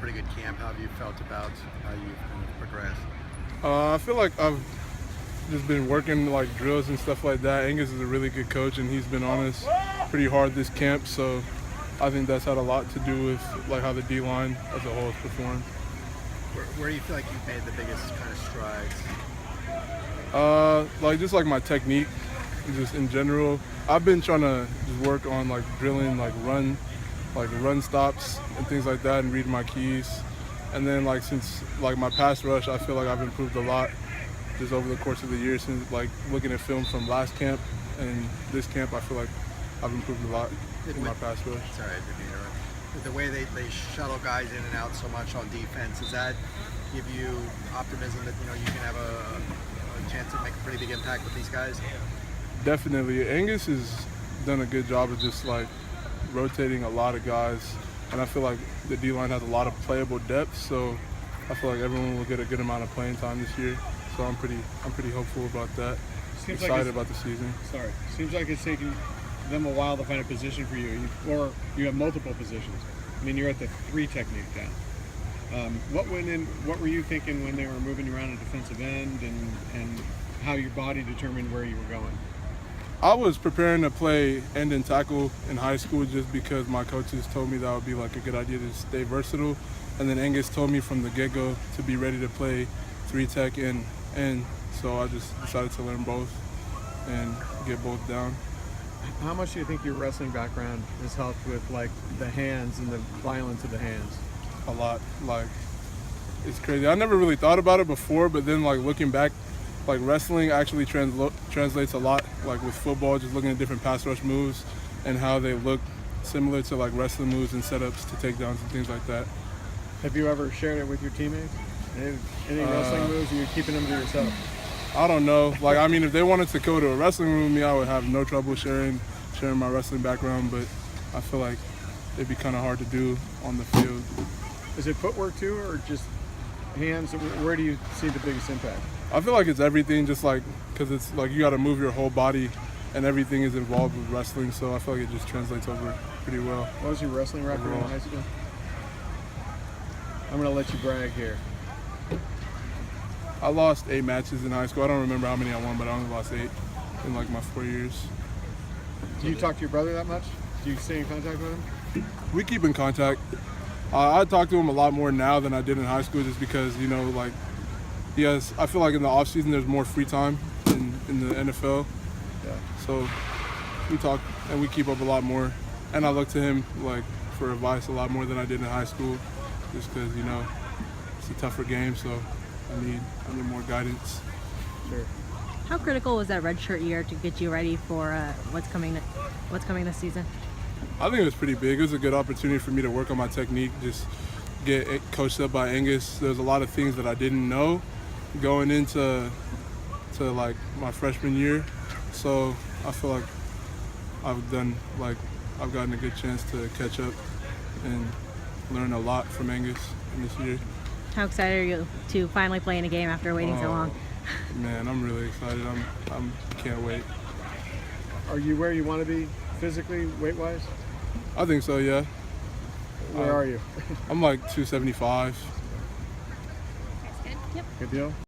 pretty good camp. How have you felt about how you've kind of progressed? I feel like I've just been working like drills and stuff like that. Angus is a really good coach, and he's been on us pretty hard this camp. So I think that's had a lot to do with like how the D line as a whole has performed. Where do you feel like you've made the biggest kind of strides? Like just like my technique, just in general. I've been trying to just work on like drilling like run stops and things like that, and reading my keys. And then like since like my pass rush, I feel like I've improved a lot just over the course of the year. Since like looking at film from last camp and this camp, I feel like I've improved a lot in my pass rush. Sorry, I didn't interrupt. The way they shuttle guys in and out so much on defense, does that give you optimism that you can have a chance to make a pretty big impact with these guys? Definitely. Angus has done a good job of just like rotating a lot of guys, and I feel like the D-line has a lot of playable depth, so I feel like everyone will get a good amount of playing time this year. So I'm pretty hopeful about that. Excited about the season. Seems like it's taking them a while to find a position for you, or you have multiple positions. I mean, you're at the 3 technique now. What were you thinking when they were moving you around a defensive end, and how your body determined where you were going? I was preparing to play end and tackle in high school just because my coaches told me that would be like a good idea to stay versatile. And then Angus told me from the get-go to be ready to play 3 tech and end. So I just decided to learn both and get both down. How much do you think your wrestling background has helped with like the hands and the violence of the hands? A lot. Like, it's crazy. I never really thought about it before, but then like looking back, like wrestling actually translates a lot, like with football, just looking at different pass rush moves and how they look similar to like wrestling moves and setups to takedowns and things like that. Have you ever shared it with your teammates? Any wrestling moves, or are you keeping them to yourself? I don't know. Like, I mean, if they wanted to go to a wrestling room with me, I would have no trouble sharing my wrestling background, but I feel like it'd be kind of hard to do on the field. Is it footwork too, or just hands? Where do you see the biggest impact? I feel like it's everything, just like, because it's like you got to move your whole body and everything is involved with wrestling, so I feel like it just translates over pretty well. What was your wrestling record in high school? I'm going to let you brag here. I lost 8 matches in high school. I don't remember how many I won, but I only lost 8 in like my 4 years. Do you talk to your brother that much? Do you stay in contact with him? We keep in contact. I talk to him a lot more now than I did in high school, just because, like, I feel like in the off season there's more free time in the NFL. Yeah. So we talk and we keep up a lot more. And I look to him like for advice a lot more than I did in high school, just because it's a tougher game, so I need more guidance. Sure. How critical was that redshirt year to get you ready for what's coming this season? I think it was pretty big. It was a good opportunity for me to work on my technique, just get coached up by Angus. There's a lot of things that I didn't know going into like my freshman year, so I feel like I've gotten a good chance to catch up and learn a lot from Angus in this year. How excited are you to finally play in a game after waiting so long? Man, I'm really excited. I'm can't wait. Are you where you want to be physically, weight-wise? I think so, yeah. Where are you? I'm like 275. Yep. Good deal.